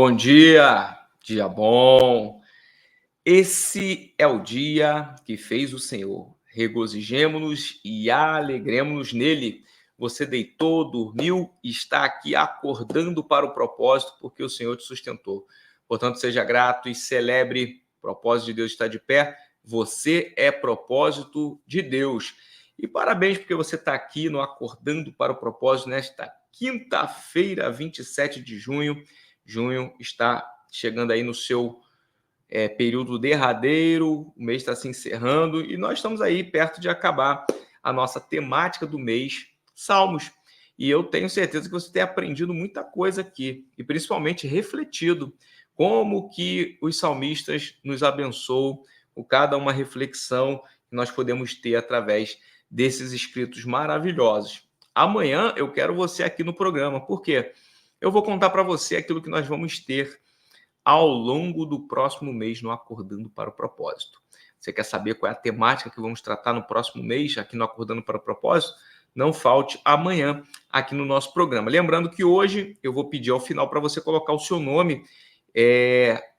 Bom dia, dia bom. Esse é o dia que fez o Senhor. Regozijemo-nos e alegremos-nos nele. Você deitou, dormiu e está aqui acordando para o propósito, porque o Senhor te sustentou. Portanto, seja grato e celebre. O propósito de Deus está de pé. Você é propósito de Deus. E parabéns porque você está aqui no Acordando para o Propósito nesta quinta-feira, 27 de junho. Junho está chegando aí no seu período derradeiro, o mês está se encerrando e nós estamos aí perto de acabar a nossa temática do mês, Salmos. E eu tenho certeza que você tem aprendido muita coisa aqui e principalmente refletido como que os salmistas nos abençoam com cada uma reflexão que nós podemos ter através desses escritos maravilhosos. Amanhã eu quero você aqui no programa, por quê? Eu vou contar para você aquilo que nós vamos ter ao longo do próximo mês no Acordando para o Propósito. Você quer saber qual é a temática que vamos tratar no próximo mês aqui no Acordando para o Propósito? Não falte amanhã aqui no nosso programa. Lembrando que hoje eu vou pedir ao final para você colocar o seu nome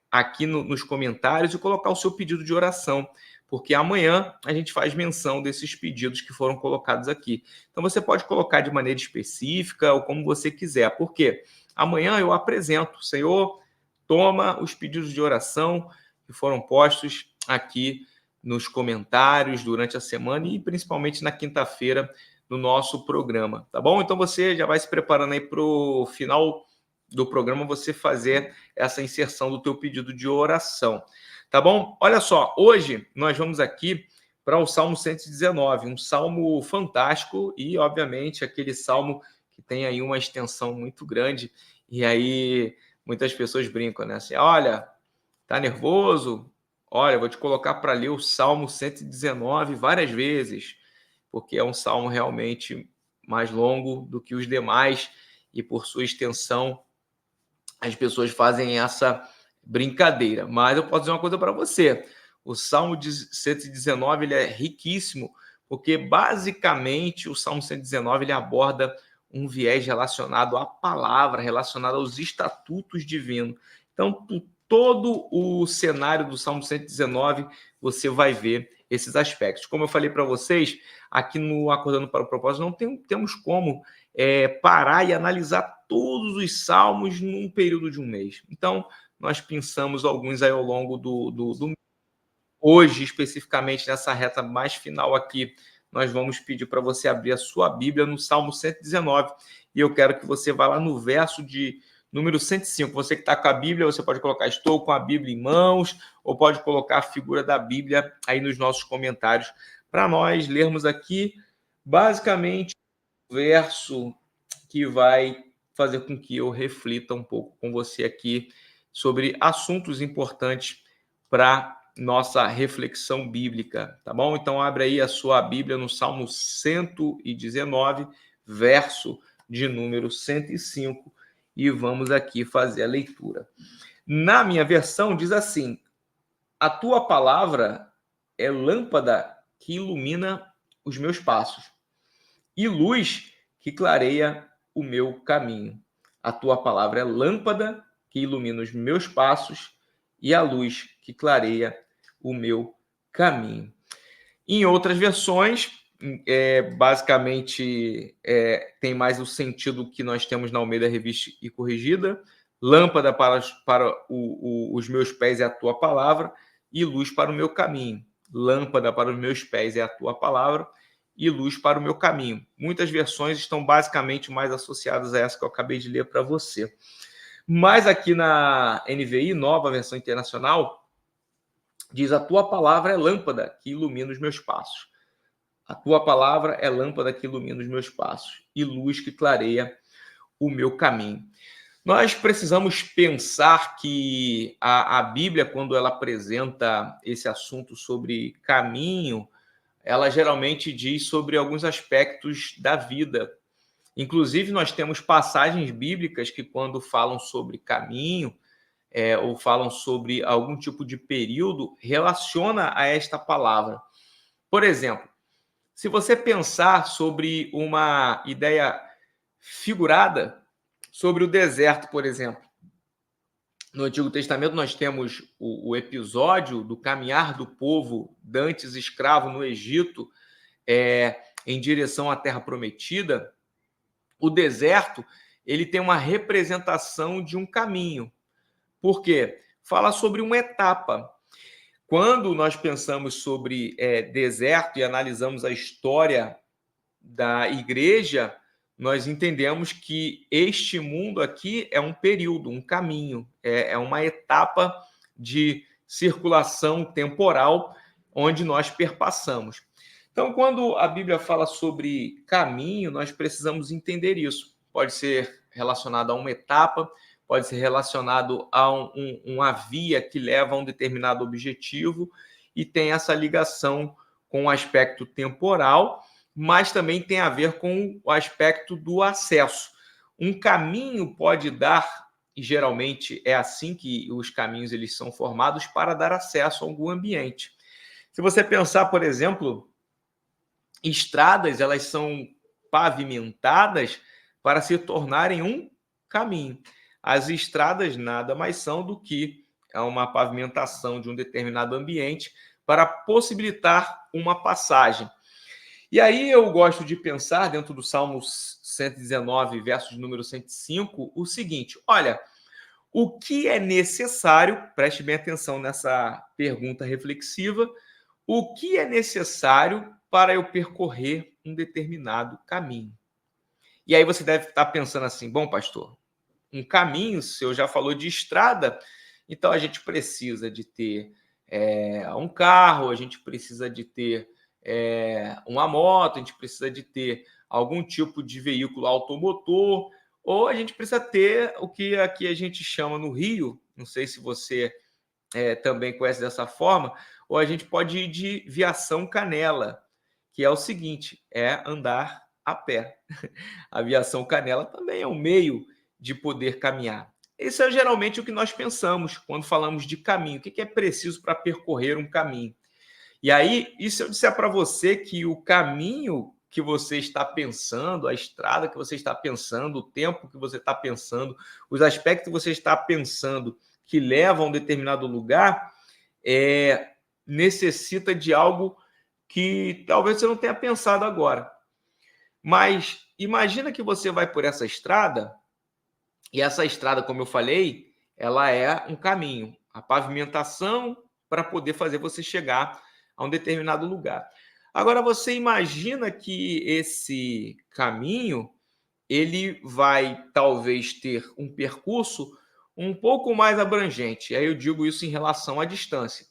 aqui nos comentários e colocar o seu pedido de oração, porque amanhã a gente faz menção desses pedidos que foram colocados aqui. Então você pode colocar de maneira específica ou como você quiser, porque amanhã eu apresento, Senhor, toma os pedidos de oração que foram postos aqui nos comentários durante a semana e principalmente na quinta-feira no nosso programa, tá bom? Então você já vai se preparando aí para o final do programa você fazer essa inserção do teu pedido de oração, tá bom? Olha só, hoje nós vamos aqui para o Salmo 119, um salmo fantástico e, obviamente, aquele salmo que tem aí uma extensão muito grande e aí muitas pessoas brincam, né? Assim, olha, tá nervoso? Olha, eu vou te colocar para ler o Salmo 119 várias vezes, porque é um salmo realmente mais longo do que os demais e por sua extensão as pessoas fazem essa brincadeira. Mas eu posso dizer uma coisa para você. O Salmo 119 ele é riquíssimo, porque basicamente o Salmo 119 ele aborda um viés relacionado à palavra, relacionado aos estatutos divinos. Então, todo o cenário do Salmo 119, você vai ver esses aspectos. Como eu falei para vocês, aqui no Acordando para o Propósito, não temos como parar e analisar todos os salmos num período de um mês. Então, nós pensamos alguns aí ao longo do hoje, especificamente nessa reta mais final aqui, nós vamos pedir para você abrir a sua Bíblia no Salmo 119, e eu quero que você vá lá no verso de número 105. Você que está com a Bíblia, você pode colocar estou com a Bíblia em mãos, ou pode colocar a figura da Bíblia aí nos nossos comentários, para nós lermos aqui, basicamente, o verso que vai fazer com que eu reflita um pouco com você aqui sobre assuntos importantes para nossa reflexão bíblica, tá bom? Então abre aí a sua Bíblia no Salmo 119, verso de número 105 e vamos aqui fazer a leitura. Na minha versão diz assim: a tua palavra é lâmpada que ilumina os meus passos e luz que clareia o meu caminho. A tua palavra é lâmpada que ilumina os meus passos e a luz que clareia o meu caminho. Em outras versões, basicamente tem mais o sentido que nós temos na Almeida Revista e Corrigida. Lâmpada para os meus pés é a tua palavra e luz para o meu caminho. Lâmpada para os meus pés é a tua palavra e luz para o meu caminho. Muitas versões estão basicamente mais associadas a essa que eu acabei de ler para você. Mas aqui na NVI, nova versão internacional, diz: a tua palavra é lâmpada que ilumina os meus passos. A tua palavra é lâmpada que ilumina os meus passos e luz que clareia o meu caminho. Nós precisamos pensar que a Bíblia, quando ela apresenta esse assunto sobre caminho, ela geralmente diz sobre alguns aspectos da vida. Inclusive, nós temos passagens bíblicas que, quando falam sobre caminho, ou falam sobre algum tipo de período, relaciona a esta palavra. Por exemplo, se você pensar sobre uma ideia figurada, sobre o deserto, por exemplo, No Antigo Testamento, nós temos o episódio do caminhar do povo dantes escravo no Egito em direção à Terra Prometida. O deserto ele tem uma representação de um caminho. Por quê? Fala sobre uma etapa. Quando nós pensamos sobre deserto e analisamos a história da igreja, nós entendemos que este mundo aqui é um período, um caminho, é uma etapa de circulação temporal onde nós perpassamos. Então, quando a Bíblia fala sobre caminho, nós precisamos entender isso. Pode ser relacionado a uma etapa, pode ser relacionado a uma via que leva a um determinado objetivo e tem essa ligação com o aspecto temporal, mas também tem a ver com o aspecto do acesso. Um caminho pode dar, e geralmente é assim que os caminhos eles são formados, para dar acesso a algum ambiente. Se você pensar, por exemplo, estradas, elas são pavimentadas para se tornarem um caminho. As estradas nada mais são do que uma pavimentação de um determinado ambiente para possibilitar uma passagem. E aí eu gosto de pensar, dentro do Salmo 119, verso de número 105, o seguinte: olha, o que é necessário, preste bem atenção nessa pergunta reflexiva, o que é necessário para eu percorrer um determinado caminho? E aí você deve estar pensando assim, bom, pastor, um caminho, o senhor já falou de estrada, então a gente precisa de ter um carro, a gente precisa de ter uma moto, a gente precisa de ter algum tipo de veículo automotor, ou a gente precisa ter o que aqui a gente chama no Rio, não sei se você também conhece dessa forma, ou a gente pode ir de viação canela, que é o seguinte, é andar a pé. A viação canela também é um meio de poder caminhar. Isso é geralmente o que nós pensamos quando falamos de caminho. O que é preciso para percorrer um caminho? E aí, e se eu disser para você que o caminho que você está pensando, a estrada que você está pensando, o tempo que você está pensando, os aspectos que você está pensando que levam a um determinado lugar, necessita de algo que talvez você não tenha pensado agora. Mas imagina que você vai por essa estrada, e essa estrada, como eu falei, ela é um caminho, a pavimentação para poder fazer você chegar a um determinado lugar. Agora, você imagina que esse caminho ele vai talvez ter um percurso um pouco mais abrangente. Aí eu digo isso em relação à distância.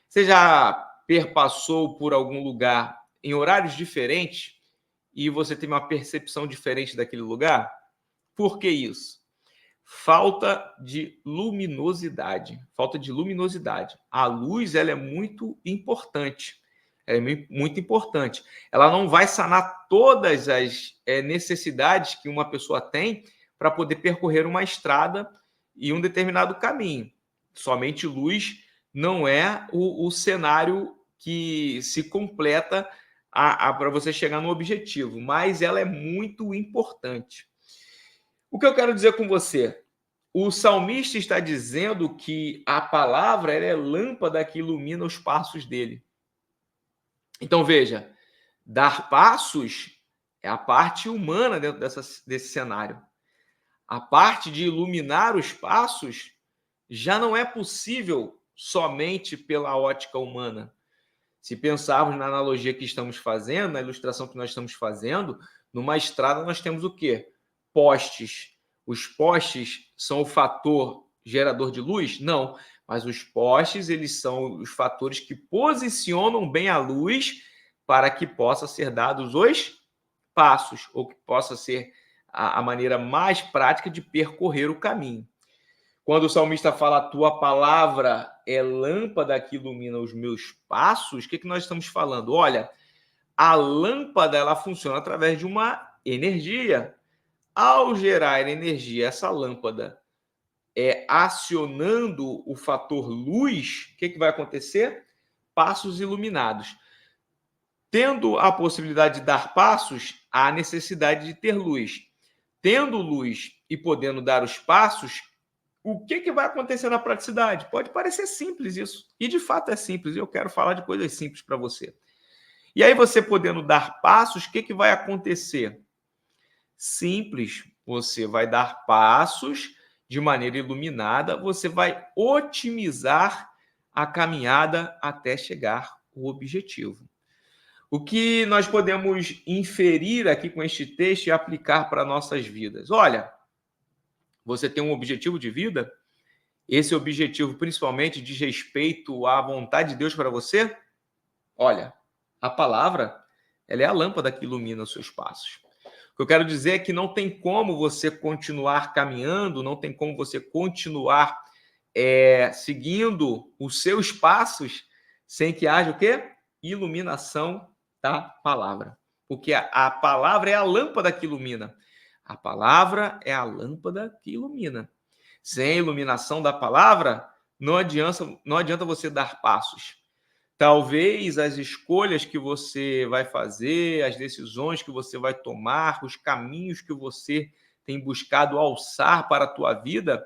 Você já perpassou por algum lugar em horários diferentes e você tem uma percepção diferente daquele lugar? Por que isso? Falta de luminosidade. Falta de luminosidade. A luz ela é muito importante. Ela é muito importante. Ela não vai sanar todas as necessidades que uma pessoa tem para poder percorrer uma estrada e um determinado caminho. Somente luz não é o cenário que se completa para você chegar no objetivo, mas ela é muito importante. O que eu quero dizer com você? O salmista está dizendo que a palavra é lâmpada que ilumina os passos dele. Então, veja, dar passos é a parte humana dentro desse cenário. A parte de iluminar os passos já não é possível somente pela ótica humana. Se pensarmos na analogia que estamos fazendo, na ilustração que nós estamos fazendo, numa estrada nós temos o quê? Postes. Os postes são o fator gerador de luz? Não, mas os postes eles são os fatores que posicionam bem a luz para que possa ser dados os passos, ou que possa ser a maneira mais prática de percorrer o caminho. Quando o salmista fala, a tua palavra é lâmpada que ilumina os meus passos, o que nós estamos falando? Olha, a lâmpada ela funciona através de uma energia. Ao gerar energia, essa lâmpada acionando o fator luz, o que vai acontecer? Passos iluminados. Tendo a possibilidade de dar passos, há necessidade de ter luz. Tendo luz e podendo dar os passos, o que vai acontecer na praticidade? Pode parecer simples isso, e de fato é simples, e eu quero falar de coisas simples para você. E aí você podendo dar passos, o que vai acontecer? Simples, você vai dar passos de maneira iluminada, você vai otimizar a caminhada até chegar ao objetivo. O que nós podemos inferir aqui com este texto e aplicar para nossas vidas? Olha, você tem um objetivo de vida? Esse objetivo principalmente diz respeito à vontade de Deus para você? Olha, a palavra, ela é a lâmpada que ilumina os seus passos. O que eu quero dizer é que não tem como você continuar caminhando, não tem como você continuar seguindo os seus passos sem que haja o quê? Iluminação da palavra. Porque a palavra é a lâmpada que ilumina. A palavra é a lâmpada que ilumina. Sem a iluminação da palavra, não adianta você dar passos. Talvez as escolhas que você vai fazer, as decisões que você vai tomar, os caminhos que você tem buscado alçar para a tua vida,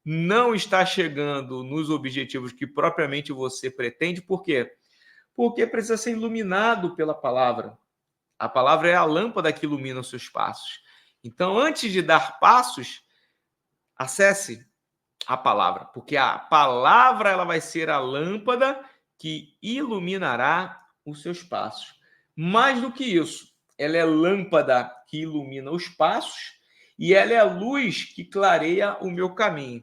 não está chegando nos objetivos que propriamente você pretende. Por quê? Porque precisa ser iluminado pela palavra. A palavra é a lâmpada que ilumina os seus passos. Então, antes de dar passos, acesse a palavra, porque a palavra ela vai ser a lâmpada que iluminará os seus passos. Mais do que isso, ela é lâmpada que ilumina os passos e ela é a luz que clareia o meu caminho.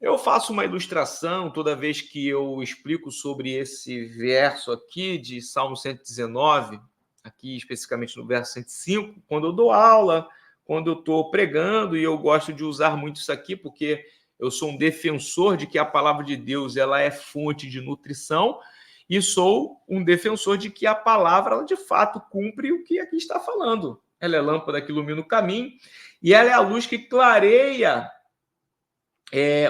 Eu faço uma ilustração toda vez que eu explico sobre esse verso aqui de Salmo 119, aqui especificamente no verso 105, quando eu dou aula, quando eu estou pregando, e eu gosto de usar muito isso aqui porque eu sou um defensor de que a palavra de Deus ela é fonte de nutrição e sou um defensor de que a palavra ela, de fato cumpre o que aqui está falando. Ela é lâmpada que ilumina o caminho e ela é a luz que clareia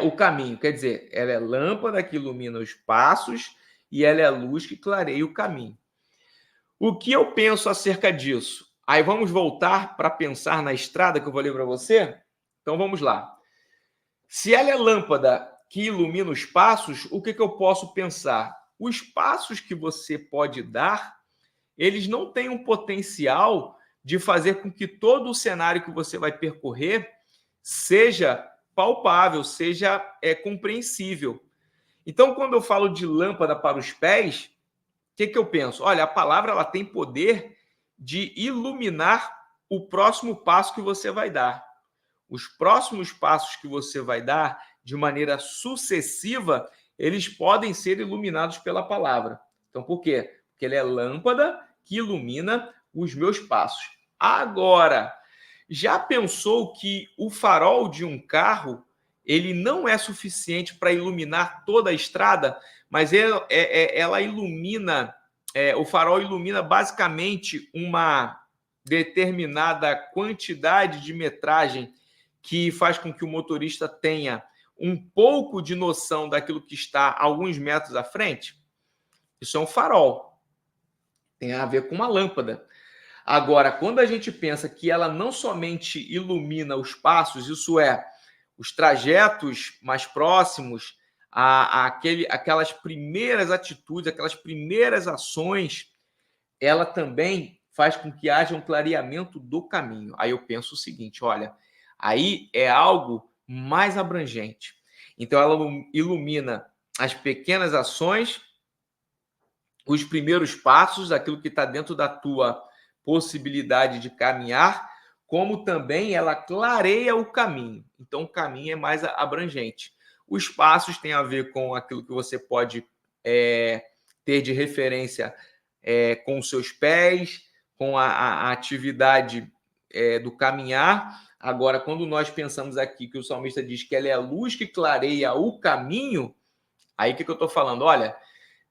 o caminho. Quer dizer, ela é lâmpada que ilumina os passos e ela é a luz que clareia o caminho. O que eu penso acerca disso? Aí vamos voltar para pensar na estrada que eu vou ler para você? Então vamos lá. Se ela é lâmpada que ilumina os passos, o que eu posso pensar? Os passos que você pode dar, eles não têm um potencial de fazer com que todo o cenário que você vai percorrer seja palpável, seja compreensível. Então, quando eu falo de lâmpada para os pés, o que eu penso? Olha, a palavra ela tem poder de iluminar o próximo passo que você vai dar. Os próximos passos que você vai dar de maneira sucessiva, eles podem ser iluminados pela palavra. Então, por quê? Porque ele é lâmpada que ilumina os meus passos. Agora, já pensou que o farol de um carro ele não é suficiente para iluminar toda a estrada, mas ela ilumina, o farol ilumina basicamente uma determinada quantidade de metragem que faz com que o motorista tenha um pouco de noção daquilo que está a alguns metros à frente? Isso é um farol. Tem a ver com uma lâmpada. Agora, quando a gente pensa que ela não somente ilumina os passos, isso é, os trajetos mais próximos, aquelas primeiras atitudes, aquelas primeiras ações, ela também faz com que haja um clareamento do caminho. Aí eu penso o seguinte, olha, aí é algo mais abrangente. Então, ela ilumina as pequenas ações, os primeiros passos, aquilo que está dentro da tua possibilidade de caminhar, como também ela clareia o caminho. Então, o caminho é mais abrangente. Os passos têm a ver com aquilo que você pode ter de referência com os seus pés, com a atividade do caminhar. Agora, quando nós pensamos aqui que o salmista diz que ela é a luz que clareia o caminho, aí o que eu estou falando? Olha,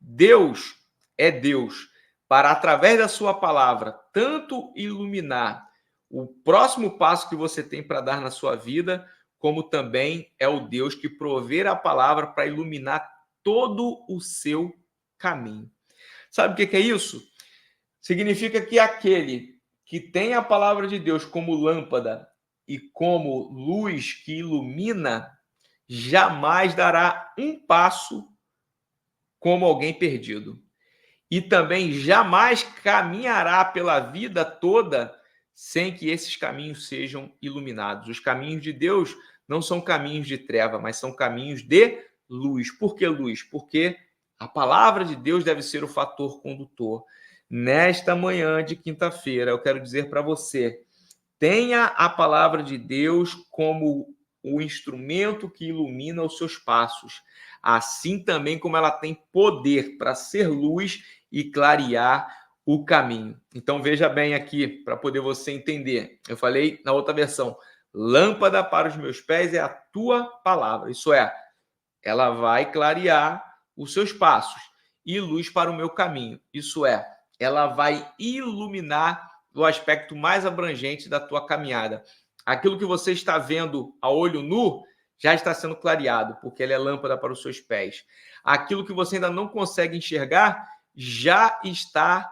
Deus é Deus para, através da sua palavra, tanto iluminar o próximo passo que você tem para dar na sua vida, como também é o Deus que provê a palavra para iluminar todo o seu caminho. Sabe o que é isso? Significa que aquele que tem a palavra de Deus como lâmpada e como luz que ilumina, jamais dará um passo como alguém perdido. E também jamais caminhará pela vida toda sem que esses caminhos sejam iluminados. Os caminhos de Deus não são caminhos de treva, mas são caminhos de luz. Por que luz? Porque a palavra de Deus deve ser o fator condutor. Nesta manhã de quinta-feira, eu quero dizer para você, tenha a palavra de Deus como o instrumento que ilumina os seus passos, assim também como ela tem poder para ser luz e clarear o caminho. Então veja bem aqui, para poder você entender. Eu falei na outra versão, lâmpada para os meus pés é a tua palavra. Isso é, ela vai clarear os seus passos e luz para o meu caminho. Isso é, ela vai iluminar o aspecto mais abrangente da tua caminhada. Aquilo que você está vendo a olho nu já está sendo clareado, porque ela é lâmpada para os seus pés. Aquilo que você ainda não consegue enxergar já está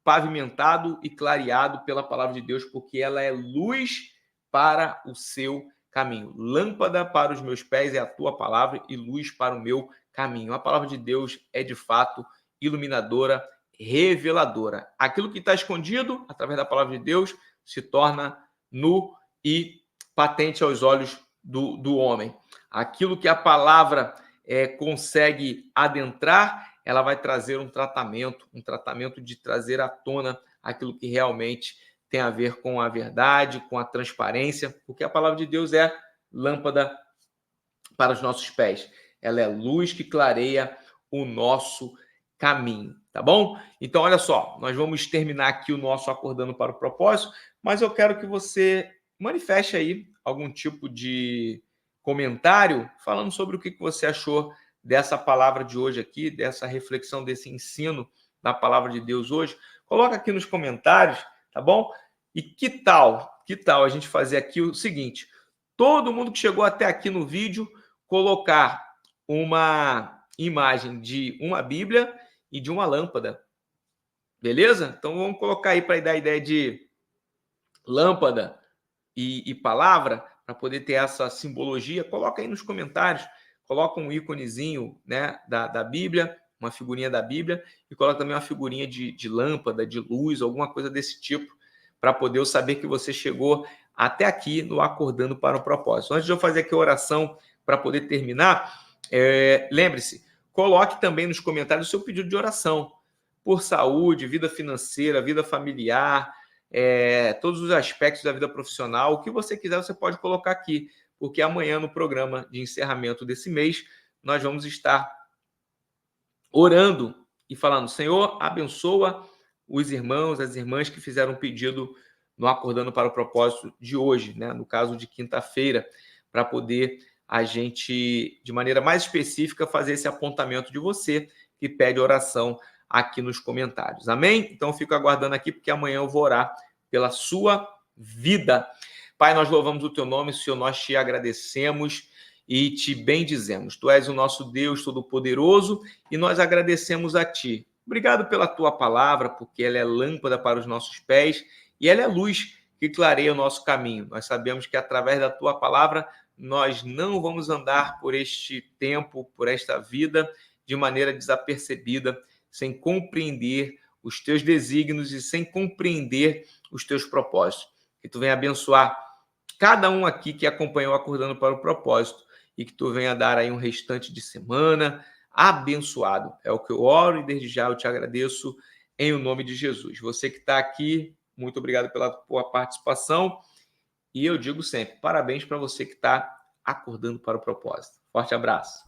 pavimentado e clareado pela palavra de Deus, porque ela é luz para o seu caminho. Lâmpada para os meus pés é a tua palavra e luz para o meu caminho. A palavra de Deus é de fato iluminadora, reveladora. Aquilo que está escondido através da palavra de Deus se torna nu e patente aos olhos do homem. Aquilo que a palavra consegue adentrar, ela vai trazer um tratamento de trazer à tona aquilo que realmente tem a ver com a verdade, com a transparência, porque a palavra de Deus é lâmpada para os nossos pés. Ela é luz que clareia o nosso caminho, tá bom? Então, olha só, nós vamos terminar aqui o nosso Acordando para o Propósito, mas eu quero que você manifeste aí algum tipo de comentário falando sobre o que você achou dessa palavra de hoje aqui, dessa reflexão, desse ensino da palavra de Deus hoje. Coloca aqui nos comentários, tá bom? E que tal a gente fazer aqui o seguinte, todo mundo que chegou até aqui no vídeo, colocar uma imagem de uma Bíblia e de uma lâmpada, beleza? Então vamos colocar aí para dar a ideia de lâmpada e palavra, para poder ter essa simbologia. Coloca aí nos comentários, coloca um íconezinho, né, da Bíblia, uma figurinha da Bíblia, e coloca também uma figurinha de lâmpada, de luz, alguma coisa desse tipo, para poder eu saber que você chegou até aqui no Acordando para o Propósito. Antes de eu fazer aqui a oração para poder terminar, lembre-se, coloque também nos comentários o seu pedido de oração por saúde, vida financeira, vida familiar, todos os aspectos da vida profissional. O que você quiser, você pode colocar aqui, porque amanhã, no programa de encerramento desse mês, nós vamos estar orando e falando, Senhor, abençoa os irmãos, as irmãs que fizeram um pedido no Acordando para o Propósito de hoje, né? No caso de quinta-feira, para poder a gente, de maneira mais específica, fazer esse apontamento de você que pede oração aqui nos comentários. Amém? Então, eu fico aguardando aqui, porque amanhã eu vou orar pela sua vida. Pai, nós louvamos o teu nome, Senhor, nós te agradecemos e te bendizemos. Tu és o nosso Deus Todo-Poderoso e nós agradecemos a ti. Obrigado pela tua palavra, porque ela é lâmpada para os nossos pés e ela é luz que clareia o nosso caminho. Nós sabemos que através da tua palavra nós não vamos andar por este tempo, por esta vida, de maneira desapercebida, sem compreender os teus desígnios e sem compreender os teus propósitos. Que tu venha abençoar cada um aqui que acompanhou Acordando para o Propósito e que tu venha dar aí um restante de semana abençoado. É o que eu oro e desde já eu te agradeço em o nome de Jesus. Você que está aqui, muito obrigado pela tua participação e eu digo sempre, parabéns para você que está acordando para o propósito. Forte abraço.